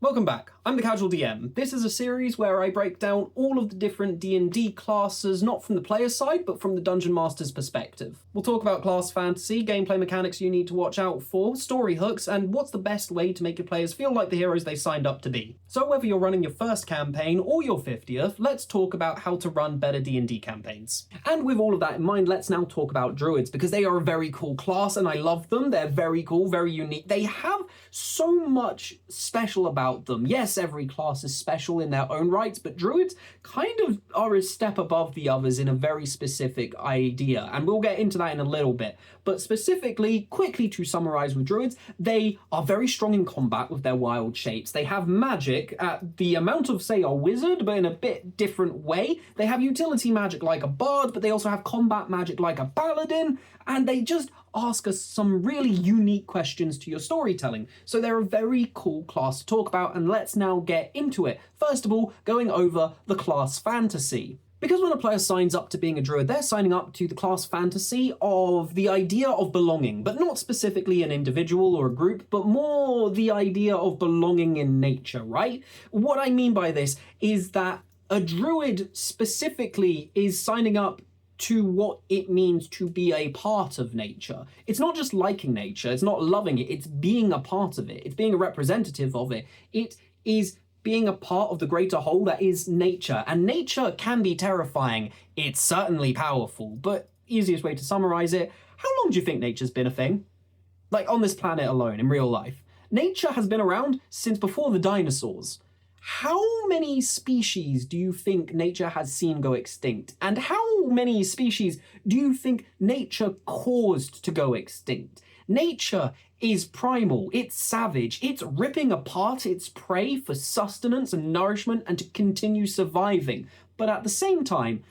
Welcome back, I'm the Casual DM. This is a series where I break down all of the different D&D classes, not from the player's side, but from the Dungeon Master's perspective. We'll talk about class fantasy, gameplay mechanics you need to watch out for, story hooks, and what's the best way to make your players feel like the heroes they signed up to be. So whether you're running your first campaign or your 50th, let's talk about how to run better D&D campaigns. And with all of that in mind, let's now talk about Druids, because they are a very cool class and I love them. They're very cool, very unique. They have so much special about them. Yes, every class is special in their own rights, but Druids kind of are a step above the others in a very specific idea, and we'll get into that in a little bit. But specifically, quickly to summarize with Druids, they are very strong in combat with their wild shapes. They have magic at the amount of, say, a wizard, but in a bit different way. They have utility magic like a bard, but they also have combat magic like a paladin, and they just ask us some really unique questions to your storytelling. So they're a very cool class to talk about, and let's now get into it. First of all, going over the class fantasy. Because when a player signs up to being a druid, they're signing up to the class fantasy of the idea of belonging, but not specifically an individual or a group, but more the idea of belonging in nature, right? What I mean by this is that a druid specifically is signing up to what it means to be a part of nature. It's not just liking nature, it's not loving it, it's being a part of it, it's being a representative of it. It is being a part of the greater whole that is nature. And nature can be terrifying, it's certainly powerful, but easiest way to summarize it, how long do you think nature's been a thing? Like on this planet alone, in real life. Nature has been around since before the dinosaurs. How many species do you think nature has seen go extinct? And how many species do you think nature caused to go extinct? Nature is primal, it's savage, it's ripping apart its prey for sustenance and nourishment and to continue surviving. But at the same time,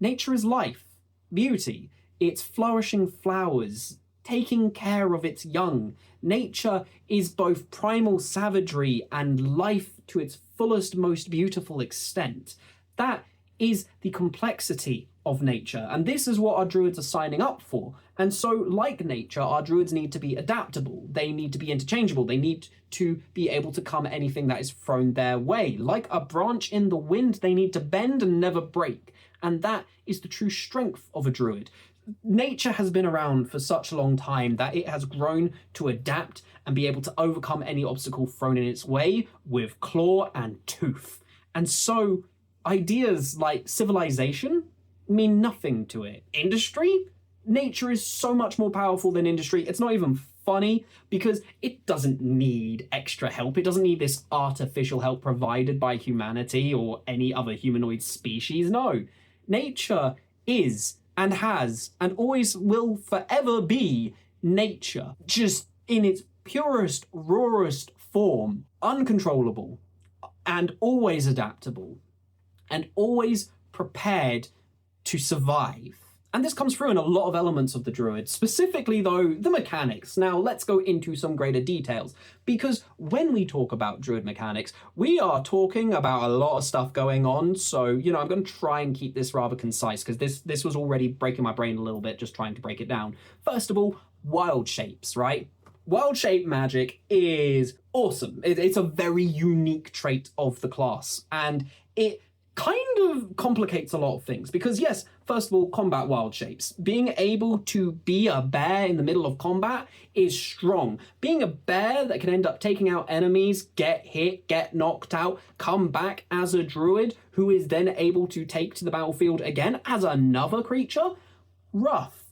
nature is life, beauty, it's flourishing flowers, taking care of its young. Nature is both primal savagery and life to its fullest, most beautiful extent. That is the complexity of nature, and this is what our druids are signing up for. And so, like nature, our druids need to be adaptable, they need to be interchangeable, they need to be able to come at anything that is thrown their way. Like a branch in the wind, they need to bend and never break, and that is the true strength of a druid. Nature has been around for such a long time that it has grown to adapt and be able to overcome any obstacle thrown in its way with claw and tooth. And so ideas like civilization mean nothing to it. Industry? Nature is so much more powerful than industry. It's not even funny because it doesn't need extra help. It doesn't need this artificial help provided by humanity or any other humanoid species. No, nature is and has and always will forever be nature, just in its purest, rawest form, uncontrollable and always adaptable and always prepared to survive. And this comes through in a lot of elements of the druid, specifically though, the mechanics. Now let's go into some greater details, because when we talk about druid mechanics, we are talking about a lot of stuff going on. So, I'm going to try and keep this rather concise, because this was already breaking my brain a little bit, just trying to break it down. First of all, wild shapes, right? Wild shape magic is awesome. It's a very unique trait of the class, and it kind of complicates a lot of things because yes, first of all, combat wild shapes. Being able to be a bear in the middle of combat is strong. Being a bear that can end up taking out enemies, get hit, get knocked out, come back as a druid who is then able to take to the battlefield again as another creature, rough.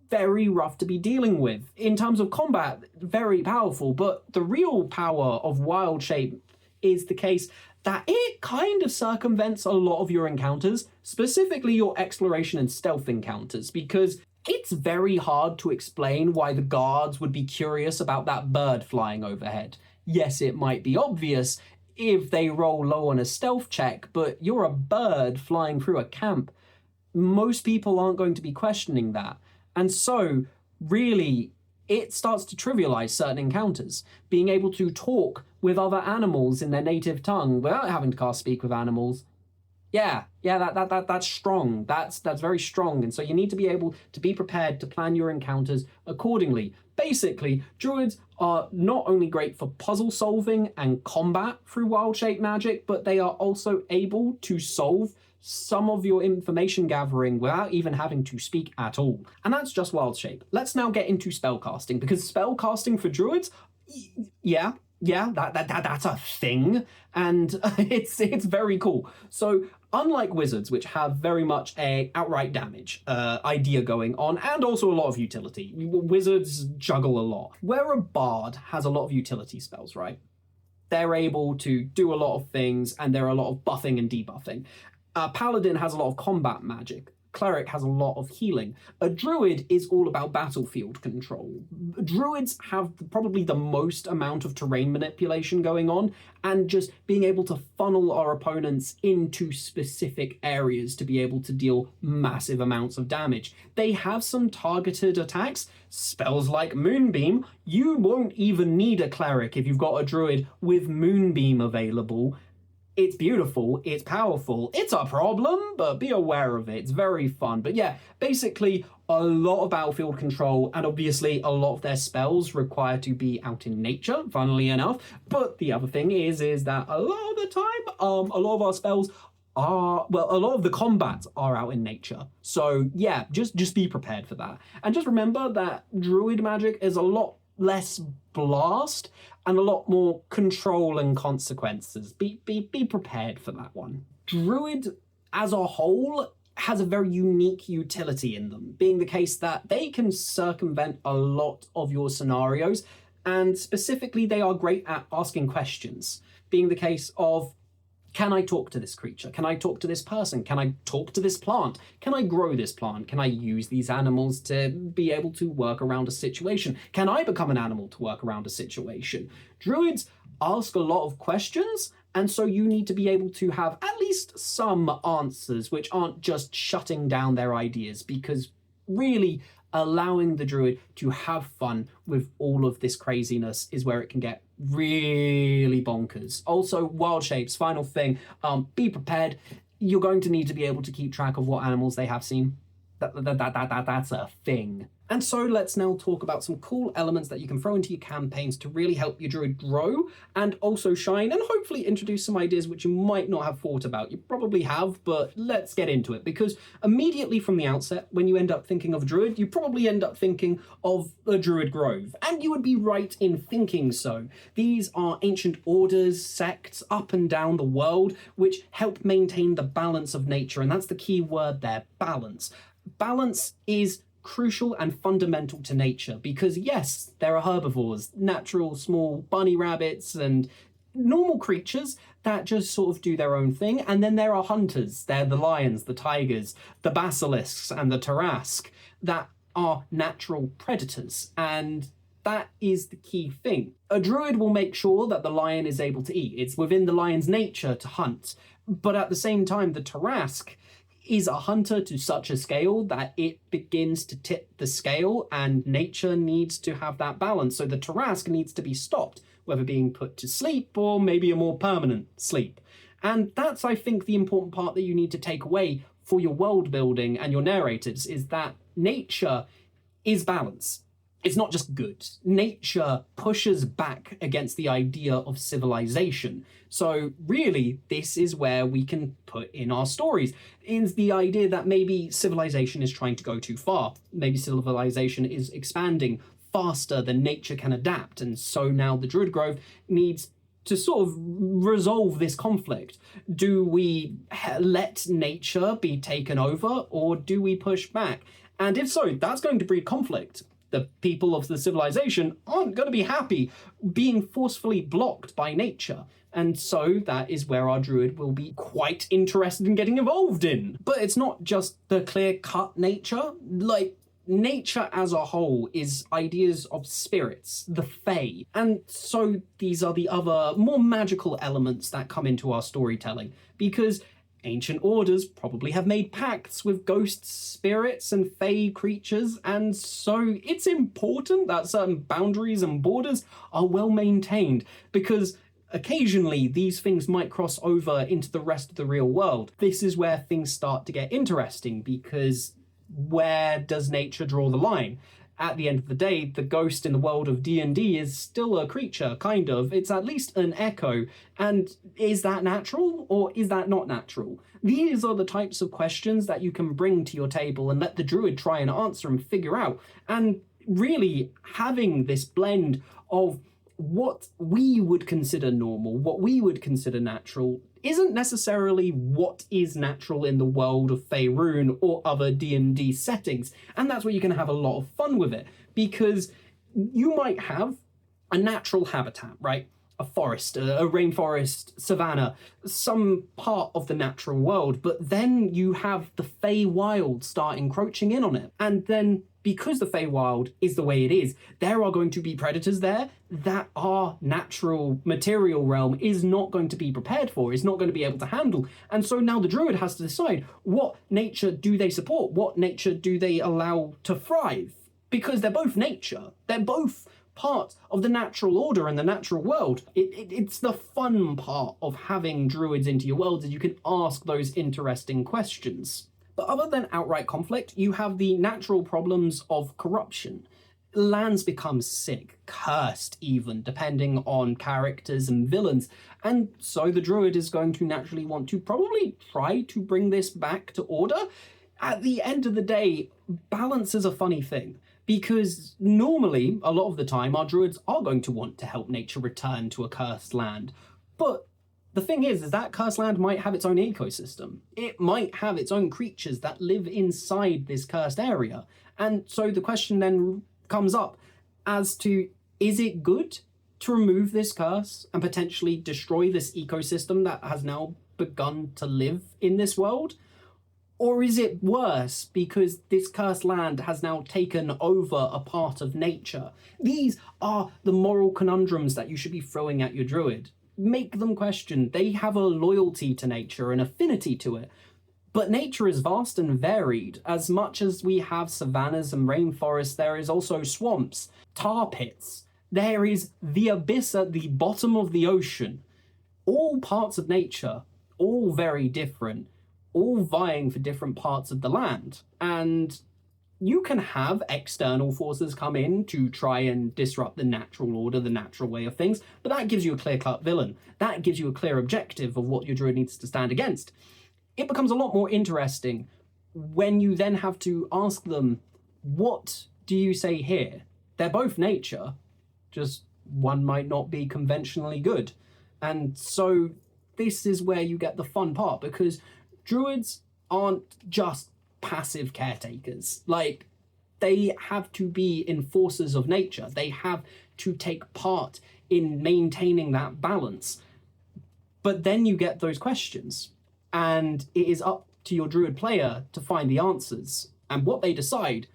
Very rough to be dealing with. In terms of combat, very powerful, but the real power of wild shape is the case that it kind of circumvents a lot of your encounters, specifically your exploration and stealth encounters, because it's very hard to explain why the guards would be curious about that bird flying overhead. Yes, it might be obvious if they roll low on a stealth check, but you're a bird flying through a camp. Most people aren't going to be questioning that. And so, really, it starts to trivialize certain encounters. Being able to talk with other animals in their native tongue without having to cast Speak with Animals That's strong. That's very strong. And so you need to be able to be prepared to plan your encounters accordingly. Basically, druids are not only great for puzzle solving and combat through wild shape magic, but they are also able to solve some of your information gathering without even having to speak at all. And that's just wild shape. Let's now get into spellcasting, because spellcasting for druids, that's a thing, and it's very cool. So unlike wizards, which have very much a outright damage idea going on, and also a lot of utility, wizards juggle a lot. Where a bard has a lot of utility spells, right? They're able to do a lot of things, and there are a lot of buffing and debuffing. A paladin has a lot of combat magic. Cleric has a lot of healing. A druid is all about battlefield control. Druids have probably the most amount of terrain manipulation going on, and just being able to funnel our opponents into specific areas to be able to deal massive amounts of damage. They have some targeted attacks, spells like Moonbeam. You won't even need a cleric if you've got a druid with Moonbeam available. It's beautiful, it's powerful, it's a problem, but be aware of it. It's very fun. But yeah, basically a lot of battlefield control, and obviously a lot of their spells require to be out in nature, funnily enough. But the other thing is that a lot of the time, a lot of our spells are, well, a lot of the combats are out in nature. So yeah, just be prepared for that. And just remember that druid magic is a lot less blast and a lot more control and consequences. Be prepared for that one. Druid as a whole has a very unique utility in them, being the case that they can circumvent a lot of your scenarios, and specifically they are great at asking questions, being the case of, can I talk to this creature? Can I talk to this person? Can I talk to this plant? Can I grow this plant? Can I use these animals to be able to work around a situation? Can I become an animal to work around a situation? Druids ask a lot of questions, and so you need to be able to have at least some answers which aren't just shutting down their ideas, because really allowing the druid to have fun with all of this craziness is where it can get really bonkers. Also, wild shapes, final thing, be prepared. You're going to need to be able to keep track of what animals they have seen. That's a thing. And so let's now talk about some cool elements that you can throw into your campaigns to really help your druid grow and also shine, and hopefully introduce some ideas which you might not have thought about. You probably have, but let's get into it, because immediately from the outset, when you end up thinking of druid, you probably end up thinking of a druid grove, and you would be right in thinking so. These are ancient orders, sects up and down the world, which help maintain the balance of nature, and that's the key word there, balance. Balance is crucial and fundamental to nature, because yes, there are herbivores, natural small bunny rabbits and normal creatures that just sort of do their own thing, and then there are hunters. They're the lions, the tigers, the basilisks and the Tarrasque that are natural predators, and that is the key thing. A druid will make sure that the lion is able to eat. It's within the lion's nature to hunt, but at the same time the Tarrasque is a hunter to such a scale that it begins to tip the scale, and nature needs to have that balance. So the Tarrasque needs to be stopped, whether being put to sleep or maybe a more permanent sleep. And that's, I think, the important part that you need to take away for your world building and your narrators, is that nature is balance. It's not just good. Nature pushes back against the idea of civilization. So really, this is where we can put in our stories, is the idea that maybe civilization is trying to go too far. Maybe civilization is expanding faster than nature can adapt. And so now the Druid Grove needs to sort of resolve this conflict. Do we let nature be taken over, or do we push back? And if so, that's going to breed conflict. The people of the civilization aren't going to be happy being forcefully blocked by nature. And so that is where our druid will be quite interested in getting involved in. But it's not just the clear-cut nature. Like, nature as a whole is ideas of spirits, the fae. And so these are the other more magical elements that come into our storytelling, because ancient orders probably have made pacts with ghosts, spirits, and fae creatures, and so it's important that certain boundaries and borders are well maintained, because occasionally these things might cross over into the rest of the real world. This is where things start to get interesting, because where does nature draw the line? At the end of the day, the ghost in the world of D&D is still a creature, kind of. It's at least an echo. And is that natural, or is that not natural? These are the types of questions that you can bring to your table and let the druid try and answer and figure out. And really having this blend of what we would consider normal, what we would consider natural, isn't necessarily what is natural in the world of Faerun or other D&D settings. And that's where you can have a lot of fun with it, because you might have a natural habitat, right? A forest, a rainforest, savanna, some part of the natural world, but then you have the Feywild start encroaching in on it. And then because the Feywild is the way it is, there are going to be predators there that our natural material realm is not going to be prepared for, is not going to be able to handle. And so now the druid has to decide, what nature do they support? What nature do they allow to thrive? Because they're both nature. They're both part of the natural order and the natural world. It's the fun part of having druids into your worlds, is you can ask those interesting questions. But other than outright conflict, you have the natural problems of corruption. Lands become sick, cursed even, depending on characters and villains. And so the druid is going to naturally want to probably try to bring this back to order. At the end of the day, balance is a funny thing, because normally, a lot of the time, our druids are going to want to help nature return to a cursed land. But the thing is that cursed land might have its own ecosystem. It might have its own creatures that live inside this cursed area. And so the question then comes up as to, is it good to remove this curse and potentially destroy this ecosystem that has now begun to live in this world? Or is it worse because this cursed land has now taken over a part of nature? These are the moral conundrums that you should be throwing at your druid. Make them question. They have a loyalty to nature, an affinity to it. But nature is vast and varied. As much as we have savannas and rainforests, there is also swamps, tar pits. There is the abyss at the bottom of the ocean. All parts of nature, all very different, all vying for different parts of the land. And you can have external forces come in to try and disrupt the natural order, the natural way of things, but that gives you a clear-cut villain. That gives you a clear objective of what your druid needs to stand against. It becomes a lot more interesting when you then have to ask them, what do you say here? They're both nature, just one might not be conventionally good. And so this is where you get the fun part, because druids aren't just passive caretakers. Like, they have to be enforcers of nature. They have to take part in maintaining that balance. But then you get those questions, and it is up to your druid player to find the answers. And what they decide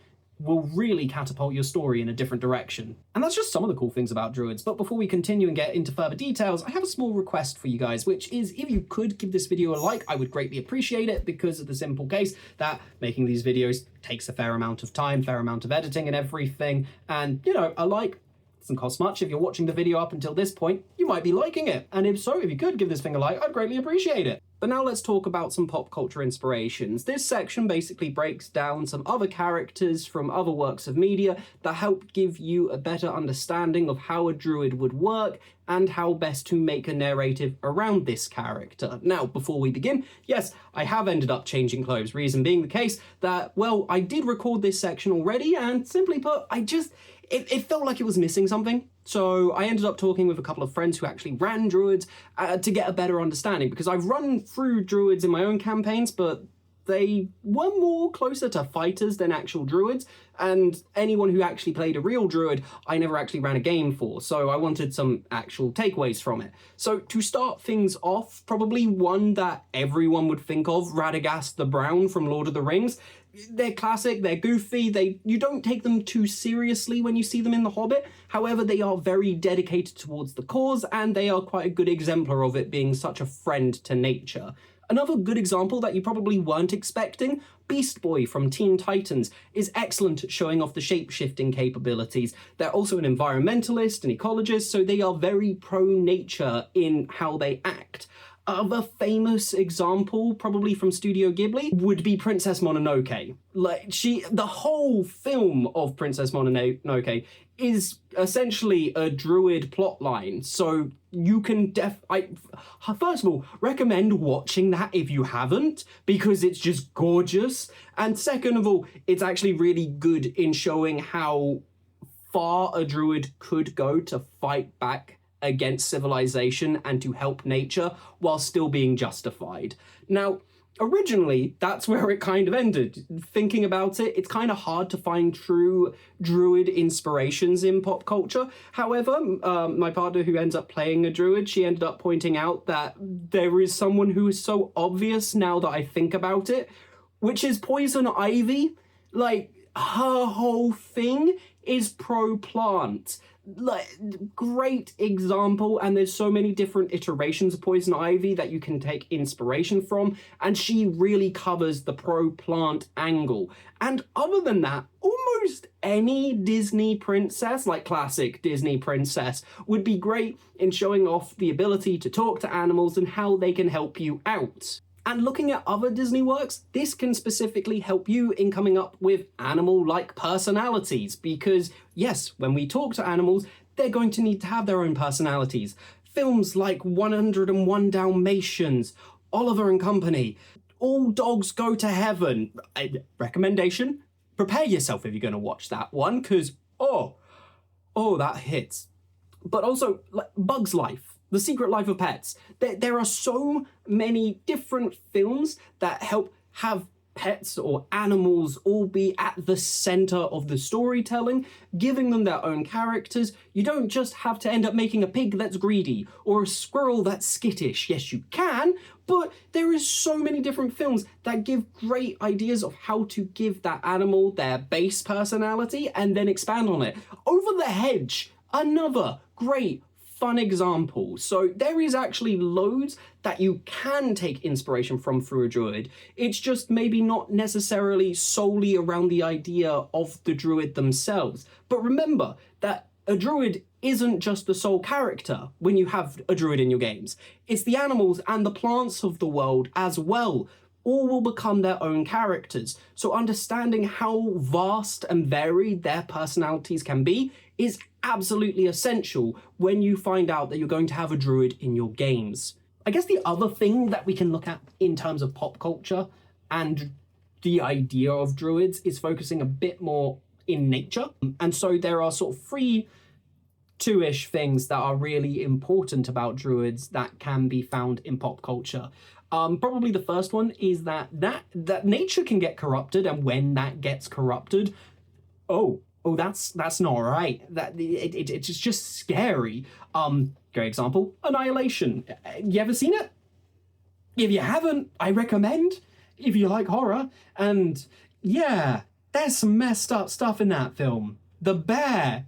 will really catapult your story in a different direction. And that's just some of the cool things about druids. But before we continue and get into further details, I have a small request for you guys, which is if you could give this video a like, I would greatly appreciate it, because of the simple case that making these videos takes a fair amount of time, fair amount of editing and everything. And, you know, a like doesn't cost much. If you're watching the video up until this point, you might be liking it. And if so, if you could give this thing a like, I'd greatly appreciate it. But now let's talk about some pop culture inspirations. This section basically breaks down some other characters from other works of media that help give you a better understanding of how a druid would work and how best to make a narrative around this character. Now, before we begin, yes, I have ended up changing clothes. Reason being the case that, well, I did record this section already, and simply put, it felt like it was missing something. So I ended up talking with a couple of friends who actually ran druids to get a better understanding, because I've run through druids in my own campaigns, but they were more closer to fighters than actual druids, and anyone who actually played a real druid, I never actually ran a game for, so I wanted some actual takeaways from it. So to start things off, probably one that everyone would think of, Radagast the Brown from Lord of the Rings. They're classic, they're goofy, you don't take them too seriously when you see them in The Hobbit. However, they are very dedicated towards the cause, and they are quite a good exemplar of it being such a friend to nature. Another good example that you probably weren't expecting, Beast Boy from Teen Titans is excellent at showing off the shape-shifting capabilities. They're also an environmentalist, an ecologist, so they are very pro-nature in how they act. Other famous example, probably from Studio Ghibli, would be Princess Mononoke. The whole film of Princess Mononoke is essentially a Druid plotline, so you can first of all, recommend watching that if you haven't, because it's just gorgeous, and second of all, it's actually really good in showing how far a Druid could go to fight back against civilization and to help nature while still being justified. Now, originally, that's where it kind of ended. Thinking about it, it's kind of hard to find true Druid inspirations in pop culture. However, my partner who ends up playing a Druid, she ended up pointing out that there is someone who is so obvious now that I think about it, which is Poison Ivy. Like, her whole thing is pro-plant. Great example, and there's so many different iterations of Poison Ivy that you can take inspiration from, and she really covers the pro-plant angle. And other than that, almost any Disney princess, like classic Disney princess, would be great in showing off the ability to talk to animals and how they can help you out. And looking at other Disney works, this can specifically help you in coming up with animal-like personalities, because yes, when we talk to animals, they're going to need to have their own personalities. Films like 101 Dalmatians, Oliver and Company, All Dogs Go to Heaven. Recommendation, prepare yourself if you're going to watch that one, because, oh, that hits. But also, Bug's Life. The Secret Life of Pets. There are so many different films that help have pets or animals all be at the center of the storytelling, giving them their own characters. You don't just have to end up making a pig that's greedy or a squirrel that's skittish. Yes, you can, but there is so many different films that give great ideas of how to give that animal their base personality and then expand on it. Over the Hedge, another great fun example. So there is actually loads that you can take inspiration from through a Druid. It's just maybe not necessarily solely around the idea of the Druid themselves. But remember that a Druid isn't just the sole character when you have a Druid in your games. It's the animals and the plants of the world as well. All will become their own characters. So understanding how vast and varied their personalities can be is absolutely essential when you find out that you're going to have a Druid in your games. I guess the other thing that we can look at in terms of pop culture and the idea of Druids is focusing a bit more in nature. And so there are sort of two-ish things that are really important about Druids that can be found in pop culture. Probably the first one is that nature can get corrupted, and when that gets corrupted, that's not right. It's just scary. Great example, Annihilation. You ever seen it? If you haven't, I recommend, if you like horror. And yeah, there's some messed up stuff in that film. The bear,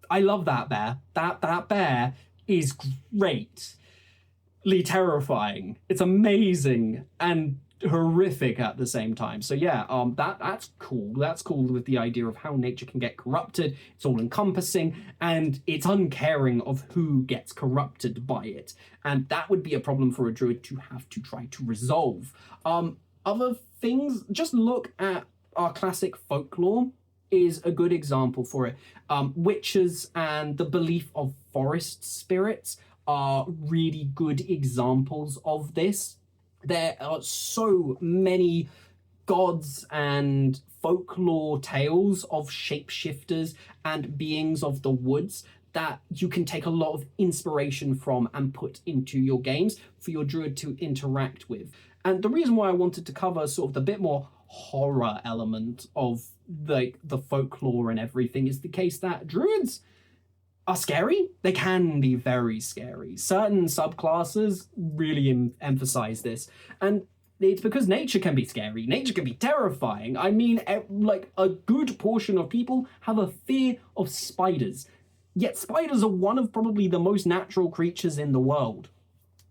I love that bear. That bear is greatly terrifying. It's amazing and horrific at the same time. So yeah, that's cool. That's cool with the idea of how nature can get corrupted. It's all encompassing and it's uncaring of who gets corrupted by it. And that would be a problem for a Druid to have to try to resolve. Other things, just look at our classic folklore is a good example for it. Witches and the belief of forest spirits are really good examples of this. There are so many gods and folklore tales of shapeshifters and beings of the woods that you can take a lot of inspiration from and put into your games for your Druid to interact with. And the reason why I wanted to cover sort of the bit more horror element of the folklore and everything is the case that Druids are scary. They can be very scary. Certain subclasses really emphasize this. And it's because nature can be scary. Nature can be terrifying. I mean, like a good portion of people have a fear of spiders. Yet spiders are one of probably the most natural creatures in the world.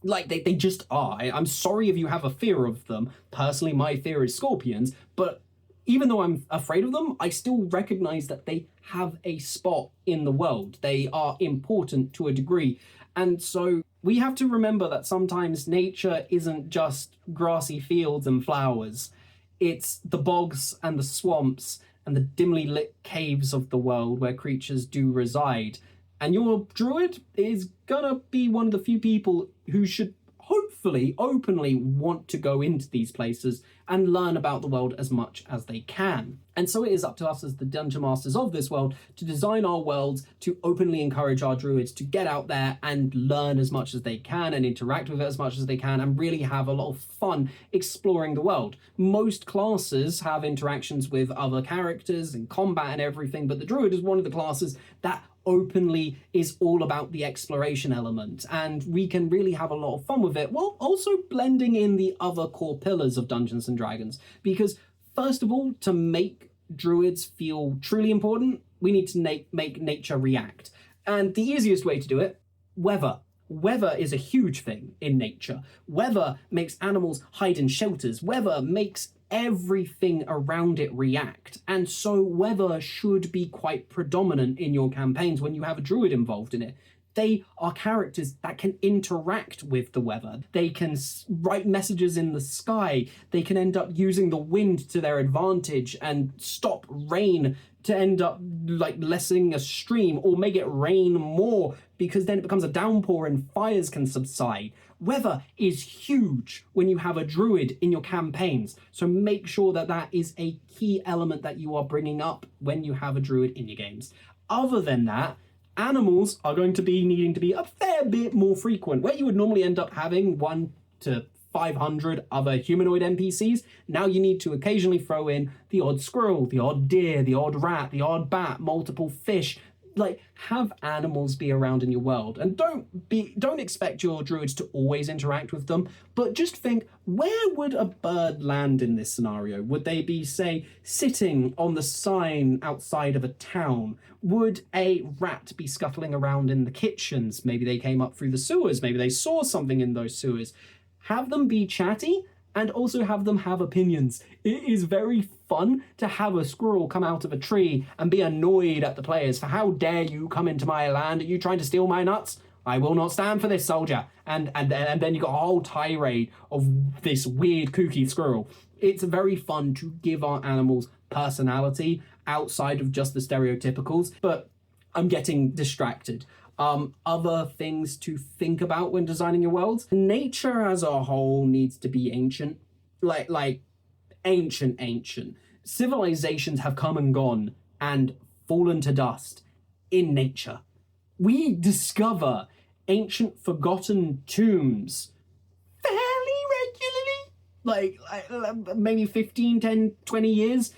Like, they just are. I'm sorry if you have a fear of them. Personally, my fear is scorpions, but even though I'm afraid of them, I still recognize that they have a spot in the world. They are important to a degree. And so we have to remember that sometimes nature isn't just grassy fields and flowers. It's the bogs and the swamps and the dimly lit caves of the world where creatures do reside. And your druid is gonna be one of the few people who should hopefully openly want to go into these places and learn about the world as much as they can. And so it is up to us as the dungeon masters of this world to design our worlds to openly encourage our druids to get out there and learn as much as they can and interact with it as much as they can and really have a lot of fun exploring the world. Most classes have interactions with other characters and combat and everything, but the druid is one of the classes that openly is all about the exploration element, and we can really have a lot of fun with it while also blending in the other core pillars of Dungeons and Dragons. Because first of all, to make druids feel truly important, we need to make nature react. And the easiest way to do it, weather. Weather is a huge thing in nature. Weather makes animals hide in shelters. Weather makes everything around it react. And so weather should be quite predominant in your campaigns when you have a druid involved in it. They are characters that can interact with the weather. They can write messages in the sky. They can end up using the wind to their advantage and stop rain to end up like lessening a stream or make it rain more, because then it becomes a downpour and fires can subside. Weather is huge when you have a druid in your campaigns, so make sure that that is a key element that you are bringing up when you have a druid in your games. Other than that, animals are going to be needing to be a fair bit more frequent. Where you would normally end up having 1 to 500 other humanoid NPCs, now you need to occasionally throw in the odd squirrel, the odd deer, the odd rat, the odd bat, multiple fish. Like, have animals be around in your world, and don't expect your druids to always interact with them, but just think, where would a bird land in this scenario? Would they be, say, sitting on the sign outside of a town? Would a rat be scuttling around in the kitchens? Maybe they came up through the sewers, maybe they saw something in those sewers. Have them be chatty, and also have them have opinions. It is very fun to have a squirrel come out of a tree and be annoyed at the players for, how dare you come into my land? Are you trying to steal my nuts? I will not stand for this, soldier. And then you got a whole tirade of this weird kooky squirrel. It's very fun to give our animals personality outside of just the stereotypicals, but I'm getting distracted. Other things to think about when designing your worlds. Nature as a whole needs to be ancient. Like ancient. Civilizations have come and gone and fallen to dust in nature. We discover ancient forgotten tombs fairly regularly, like maybe 15, 10, 20 years,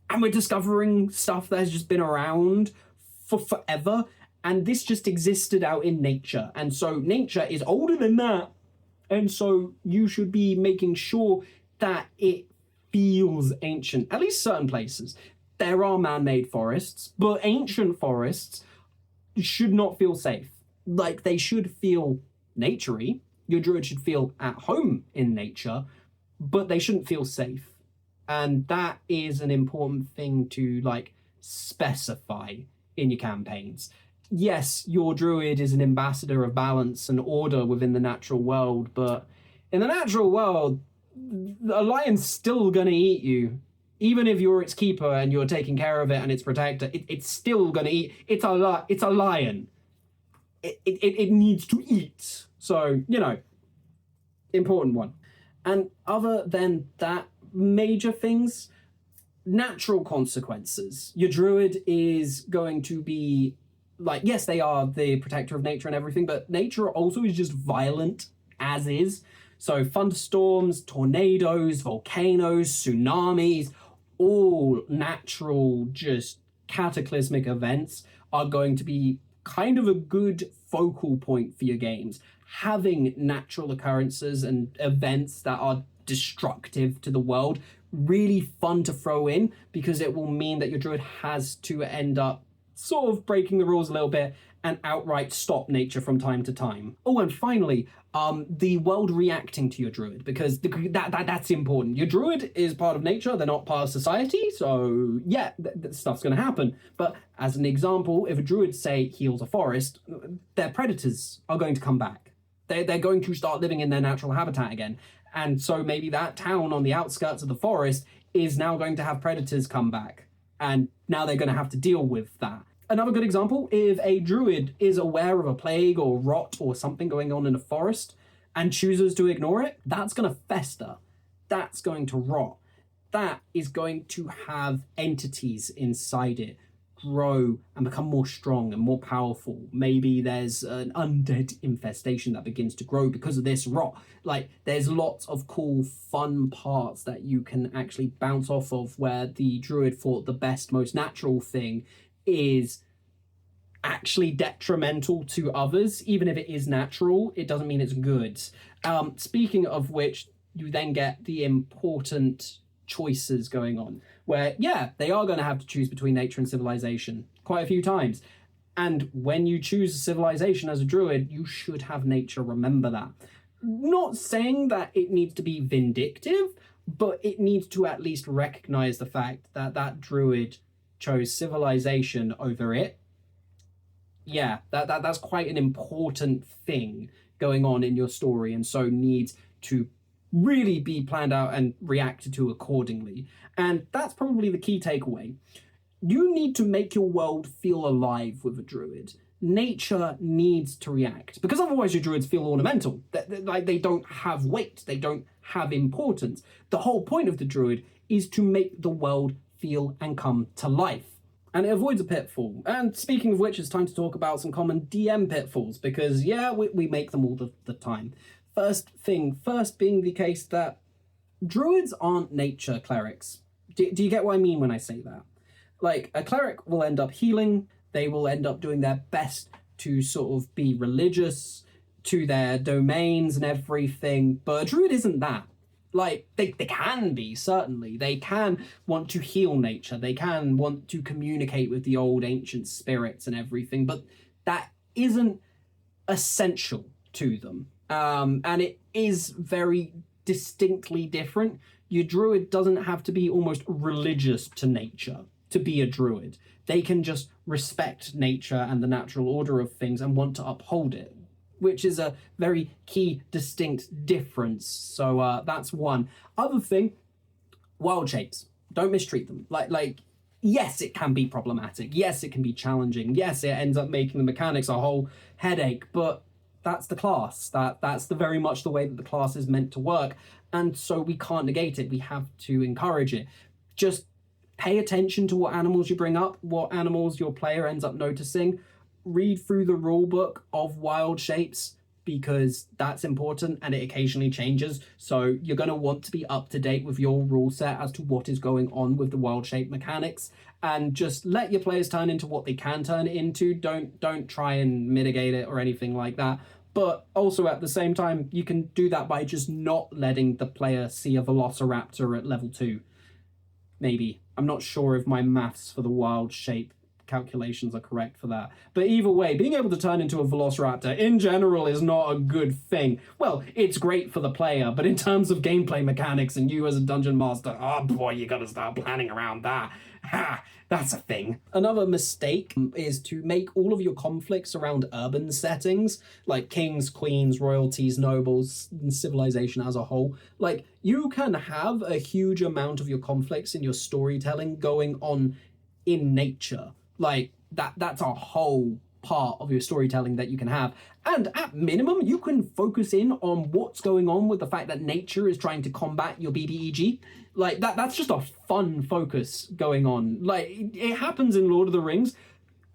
and we're discovering stuff that has just been around for forever. And this just existed out in nature. And so nature is older than that. And so you should be making sure that it feels ancient, at least certain places. There are man-made forests, but ancient forests should not feel safe. Like, they should feel naturey. Your druid should feel at home in nature, but they shouldn't feel safe. And that is an important thing to, like, specify in your campaigns. Yes, your druid is an ambassador of balance and order within the natural world, but in the natural world, a lion's still gonna eat you. Even if you're its keeper and you're taking care of it and its protector, it's still gonna eat. It's a lion. It needs to eat. So, important one. And other than that, major things, natural consequences. Your druid is going to be, like, yes, they are the protector of nature and everything, but nature also is just violent as is. So thunderstorms, tornadoes, volcanoes, tsunamis, all natural, just cataclysmic events are going to be kind of a good focal point for your games. Having natural occurrences and events that are destructive to the world, really fun to throw in, because it will mean that your druid has to end up sort of breaking the rules a little bit and outright stop nature from time to time. Oh, and finally, the world reacting to your druid, because that's important. Your druid is part of nature, they're not part of society, so yeah, stuff's going to happen. But as an example, if a druid, say, heals a forest, their predators are going to come back. They're going to start living in their natural habitat again. And so maybe that town on the outskirts of the forest is now going to have predators come back. And now they're going to have to deal with that. Another good example, if a druid is aware of a plague or rot or something going on in a forest and chooses to ignore it, that's going to fester. That's going to rot. That is going to have entities inside it grow and become more strong and more powerful. Maybe there's an undead infestation that begins to grow because of this rot. Like, there's lots of cool, fun parts that you can actually bounce off of, where the druid thought the best, most natural thing is actually detrimental to others. Even if it is natural, it doesn't mean it's good. Speaking of which, you then get the important choices going on, where, yeah, they are going to have to choose between nature and civilization quite a few times. And when you choose a civilization as a druid, you should have nature remember that. Not saying that it needs to be vindictive, but it needs to at least recognize the fact that that druid chose civilization over it. Yeah, that's quite an important thing going on in your story, and so needs to really be planned out and reacted to accordingly. And that's probably the key takeaway. You need to make your world feel alive with a druid. Nature needs to react, because otherwise your druids feel ornamental. Like, they don't have weight, they don't have importance. The whole point of the druid is to make the world feel and come to life. And it avoids a pitfall. And speaking of which, it's time to talk about some common DM pitfalls, because yeah, we make them all the time. First being the case that druids aren't nature clerics. Do you get what I mean when I say that? Like, a cleric will end up healing, they will end up doing their best to sort of be religious to their domains and everything, but a druid isn't that. Like, they can be, certainly. They can want to heal nature, they can want to communicate with the old ancient spirits and everything, but that isn't essential to them. And it is very distinctly different. Your druid doesn't have to be almost religious to nature to be a druid. They can just respect nature and the natural order of things and want to uphold it, which is a very key, distinct difference. So that's one. Other thing, wild shapes. Don't mistreat them. Like, yes, it can be problematic. Yes, it can be challenging. Yes, it ends up making the mechanics a whole headache, but that's the class. That's very much the way that the class is meant to work. And so we can't negate it. We have to encourage it. Just pay attention to what animals you bring up, what animals your player ends up noticing. Read through the rule book of wild shapes, because that's important and it occasionally changes. So you're going to want to be up to date with your rule set as to what is going on with the wild shape mechanics, and just let your players turn into what they can turn it into. Don't try and mitigate it or anything like that. But also at the same time, you can do that by just not letting the player see a velociraptor at level 2. Maybe. I'm not sure if my maths for the wild shape calculations are correct for that. But either way, being able to turn into a velociraptor in general is not a good thing. Well, it's great for the player, but in terms of gameplay mechanics and you as a dungeon master, oh boy, you gotta start planning around that. Ha! That's a thing. Another mistake is to make all of your conflicts around urban settings, like kings, queens, royalties, nobles, and civilization as a whole. Like, you can have a huge amount of your conflicts in your storytelling going on in nature. Like, that's a whole part of your storytelling that you can have. And at minimum, you can focus in on what's going on with the fact that nature is trying to combat your BBEG. Like, that's just a fun focus going on. Like, it happens in Lord of the Rings,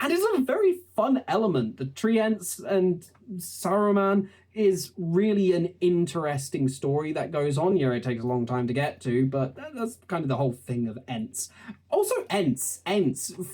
and it's a very fun element. The Treants and Saruman is really an interesting story that goes on here. It takes a long time to get to, but that's kind of the whole thing of Ents. Also, Ents.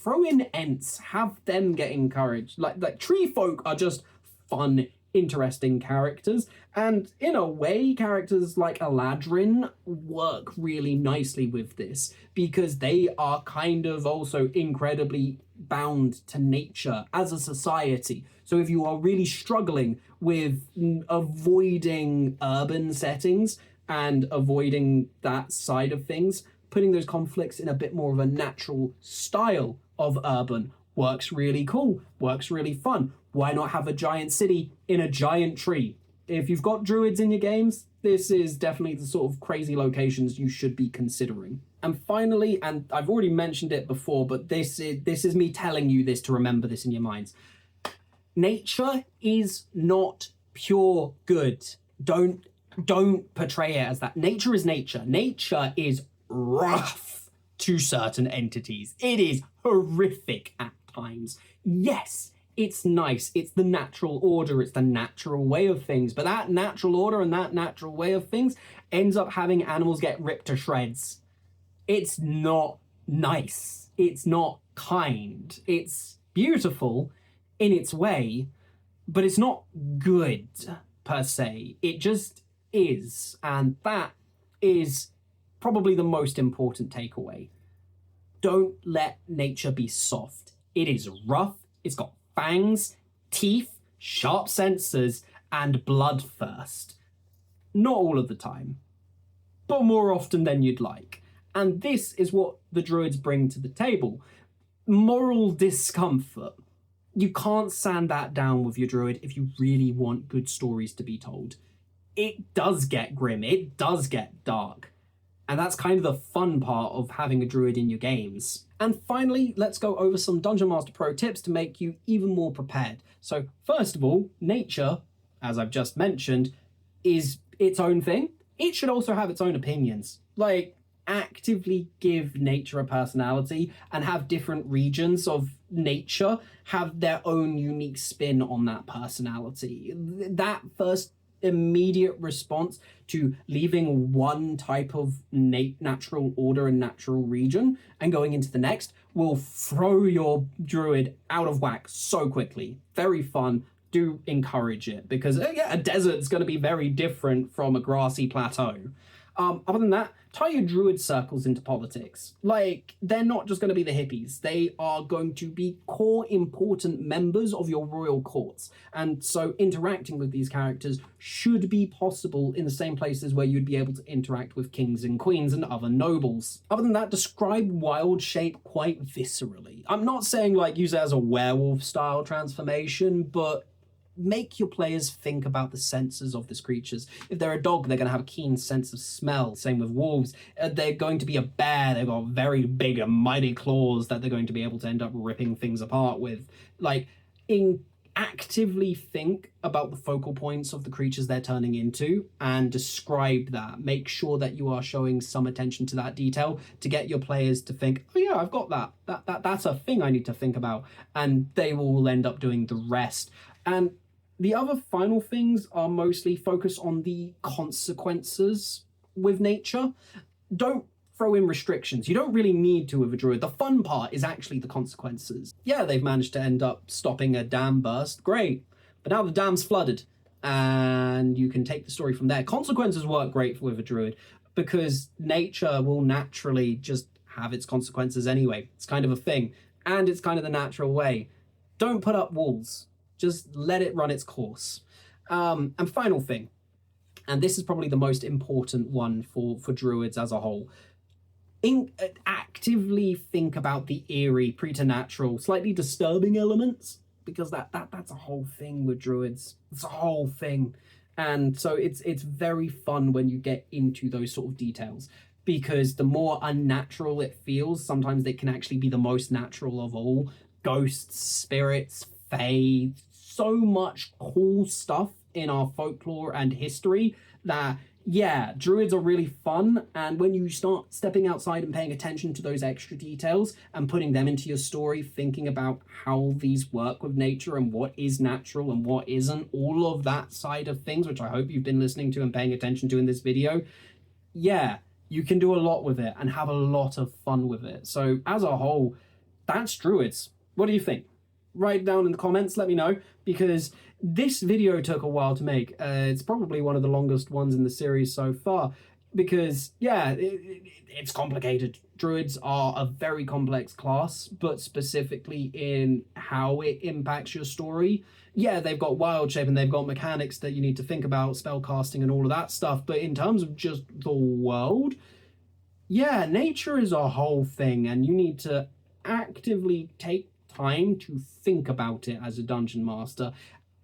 Throw in Ents. Have them get encouraged. Like tree folk are just fun, interesting characters. And in a way, characters like Eladrin work really nicely with this, because they are kind of also incredibly bound to nature as a society. So if you are really struggling with avoiding urban settings and avoiding that side of things, putting those conflicts in a bit more of a natural style of urban works really cool, works really fun. Why not have a giant city in a giant tree? If you've got druids in your games, this is definitely the sort of crazy locations you should be considering. And finally, and I've already mentioned it before, but this is me telling you this to remember this in your minds. Nature is not pure good. Don't portray it as that. Nature is nature. Nature is rough to certain entities. It is horrific at times. Yes, it's nice. It's the natural order. It's the natural way of things. But that natural order and that natural way of things ends up having animals get ripped to shreds. It's not nice. It's not kind. It's beautiful in its way, but it's not good per se. It just is. And that is probably the most important takeaway. Don't let nature be soft. It is rough. It's got fangs, teeth, sharp senses, and bloodthirst. Not all of the time, but more often than you'd like. And this is what the Druids bring to the table. Moral discomfort. You can't sand that down with your Druid if you really want good stories to be told. It does get grim, it does get dark. And that's kind of the fun part of having a Druid in your games. And finally, let's go over some Dungeon Master Pro tips to make you even more prepared. So first of all, nature, as I've just mentioned, is its own thing. It should also have its own opinions. Like, actively give nature a personality and have different regions of nature have their own unique spin on that personality. That first immediate response to leaving one type of natural order and natural region and going into the next will throw your druid out of whack so quickly. Very fun. Do encourage it, because a desert's going to be very different from a grassy plateau. Other than that, tie your druid circles into politics. Like, they're not just going to be the hippies. They are going to be core important members of your royal courts. And so interacting with these characters should be possible in the same places where you'd be able to interact with kings and queens and other nobles. Other than that, describe wild shape quite viscerally. I'm not saying like use it as a werewolf style transformation, but make your players think about the senses of these creatures. If they're a dog, they're going to have a keen sense of smell. Same with wolves. They're going to be a bear. They've got very big and mighty claws that they're going to be able to end up ripping things apart with. Like, actively think about the focal points of the creatures they're turning into and describe that. Make sure that you are showing some attention to that detail to get your players to think, oh yeah, I've got that. That's a thing I need to think about. And they will end up doing the rest. And the other final things are mostly focus on the consequences with nature. Don't throw in restrictions. You don't really need to with a druid. The fun part is actually the consequences. Yeah, they've managed to end up stopping a dam burst. Great. But now the dam's flooded and you can take the story from there. Consequences work great with a druid because nature will naturally just have its consequences anyway. It's kind of a thing. And it's kind of the natural way. Don't put up walls. Just let it run its course. And final thing, and this is probably the most important one for druids as a whole, actively think about the eerie, preternatural, slightly disturbing elements, because that's a whole thing with druids. It's a whole thing. And so it's very fun when you get into those sort of details, because the more unnatural it feels, sometimes it can actually be the most natural of all. Ghosts, spirits, fae, so much cool stuff in our folklore and history that, yeah, druids are really fun. And when you start stepping outside and paying attention to those extra details and putting them into your story, thinking about how these work with nature and what is natural and what isn't, all of that side of things, which I hope you've been listening to and paying attention to in this video, yeah, you can do a lot with it and have a lot of fun with it. So as a whole, that's druids. What do you think? Write down in the comments, let me know, because this video took a while to make. It's probably one of the longest ones in the series so far. because, yeah, it's complicated. Druids are a very complex class, but specifically in how it impacts your story. Yeah, they've got wild shape and they've got mechanics that you need to think about, spellcasting and all of that stuff. But in terms of just the world, yeah, nature is a whole thing, and you need to actively take time to think about it as a dungeon master.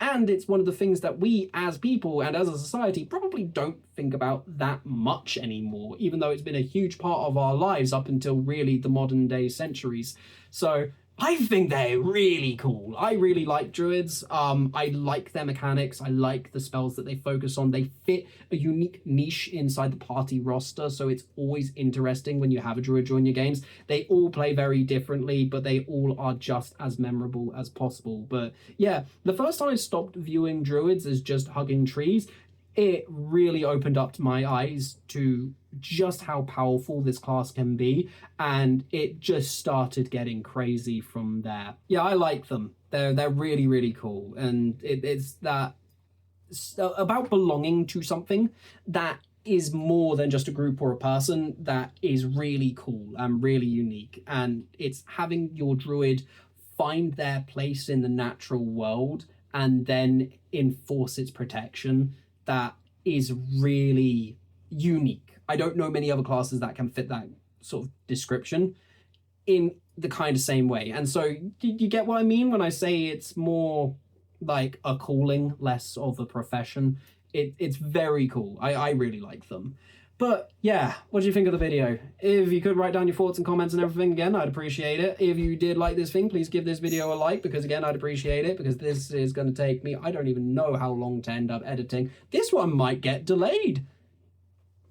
And it's one of the things that we as people and as a society probably don't think about that much anymore, even though it's been a huge part of our lives up until really the modern day centuries. So I think they're really cool. I really like Druids. I like their mechanics. I like the spells that they focus on. They fit a unique niche inside the party roster, so it's always interesting when you have a Druid join your games. They all play very differently, but they all are just as memorable as possible. But yeah, the first time I stopped viewing Druids as just hugging trees, it really opened up my eyes to just how powerful this class can be, and it just started getting crazy from there. Yeah, I like them. They're really, really cool, and it's that about belonging to something that is more than just a group or a person that is really cool and really unique, and it's having your druid find their place in the natural world and then enforce its protection. That is really unique. I don't know many other classes that can fit that sort of description in the kind of same way. And so you get what I mean when I say it's more like a calling, less of a profession. It's very cool. I really like them. But yeah, what do you think of the video? If you could write down your thoughts and comments and everything again, I'd appreciate it. If you did like this thing, please give this video a like, because again, I'd appreciate it, because this is going to take me, I don't even know how long to end up editing. This one might get delayed.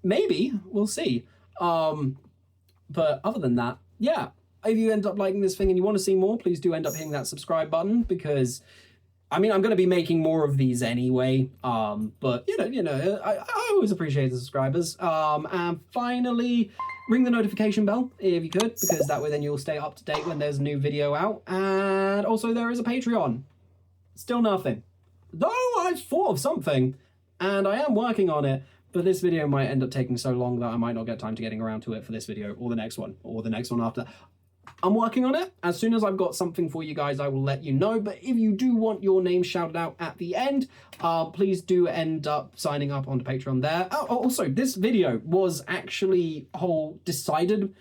Maybe, we'll see. But other than that, yeah, if you end up liking this thing and you want to see more, please do end up hitting that subscribe button, because I mean, I'm going to be making more of these anyway, but I always appreciate the subscribers. And finally, ring the notification bell if you could, because that way then you'll stay up to date when there's a new video out. And also there is a Patreon. Still nothing. Though I thought of something, and I am working on it, but this video might end up taking so long that I might not get time to getting around to it for this video, or the next one, or the next one after. I'm working on it. As soon as I've got something for you guys, I will let you know. But if you do want your name shouted out at the end, please do end up signing up onto Patreon there. Oh, also, this video was actually decided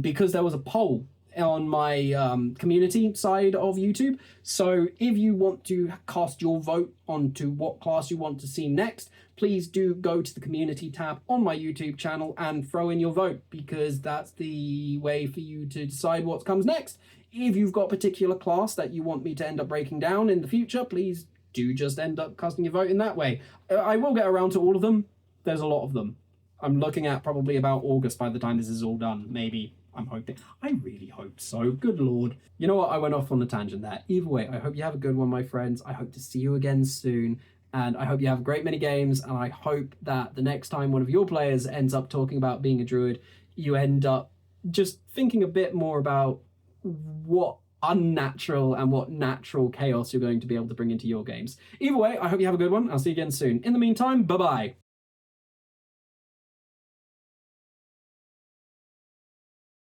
because there was a poll on my community side of YouTube. So if you want to cast your vote onto what class you want to see next, please do go to the community tab on my YouTube channel and throw in your vote, because that's the way for you to decide what comes next. If you've got a particular class that you want me to end up breaking down in the future, please do just end up casting your vote in that way. I will get around to all of them. There's a lot of them. I'm looking at probably about August by the time this is all done, maybe. I'm hoping. I really hope so. Good Lord. You know what? I went off on a tangent there. Either way, I hope you have a good one, my friends. I hope to see you again soon. And I hope you have a great many games. And I hope that the next time one of your players ends up talking about being a druid, you end up just thinking a bit more about what unnatural and what natural chaos you're going to be able to bring into your games. Either way, I hope you have a good one. I'll see you again soon. In the meantime, bye-bye.